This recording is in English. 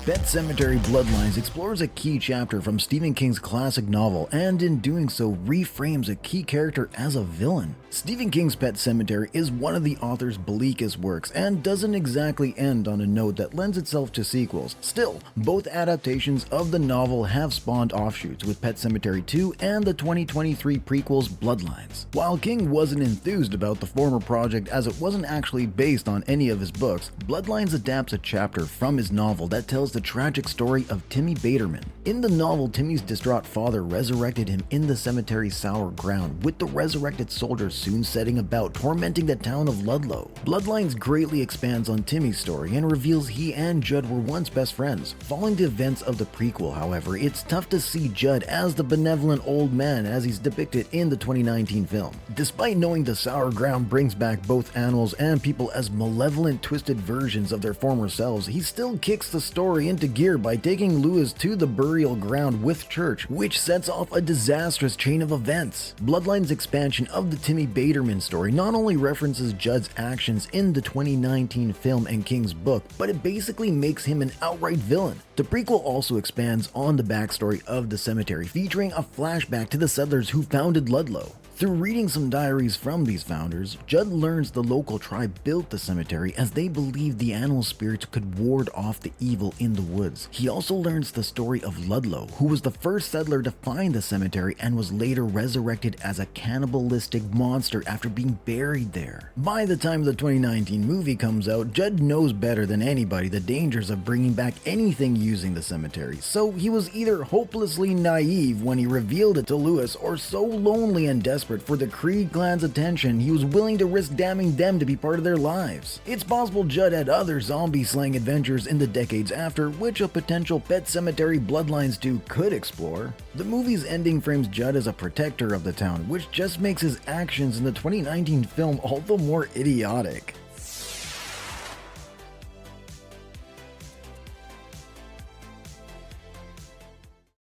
Pet Sematary Bloodlines explores a key chapter from Stephen King's classic novel, and in doing so reframes a key character as a villain. Stephen King's Pet Sematary is one of the author's bleakest works and doesn't exactly end on a note that lends itself to sequels. Still, both adaptations of the novel have spawned offshoots, with Pet Sematary 2 and the 2023 prequels Bloodlines. While King wasn't enthused about the former project as it wasn't actually based on any of his books, Bloodlines adapts a chapter from his novel that tells the tragic story of Timmy Baterman. In the novel, Timmy's distraught father resurrected him in the cemetery's sour ground, with the resurrected soldiers soon setting about tormenting the town of Ludlow. Bloodlines greatly expands on Timmy's story and reveals he and Judd were once best friends. Following the events of the prequel, however, it's tough to see Judd as the benevolent old man as he's depicted in the 2019 film. Despite knowing the sour ground brings back both animals and people as malevolent, twisted versions of their former selves, he still kicks the story into gear by taking Lewis to the burial ground with Church, which sets off a disastrous chain of events. Bloodline's expansion of the Timmy Baterman story not only references Judd's actions in the 2019 film and King's book, but it basically makes him an outright villain. The prequel also expands on the backstory of the cemetery, featuring a flashback to the settlers who founded Ludlow. Through reading some diaries from these founders, Judd learns the local tribe built the cemetery as they believed the animal spirits could ward off the evil in the woods. He also learns the story of Ludlow, who was the first settler to find the cemetery and was later resurrected as a cannibalistic monster after being buried there. By the time the 2019 movie comes out, Judd knows better than anybody the dangers of bringing back anything using the cemetery, so he was either hopelessly naive when he revealed it to Lewis, or so lonely and desperate for the Creed clan's attention he was willing to risk damning them to be part of their lives. It's possible Judd had other zombie-slaying adventures in the decades after, which a potential Pet Sematary Bloodlines 2 could explore. The movie's ending frames Judd as a protector of the town, which just makes his actions in the 2019 film all the more idiotic.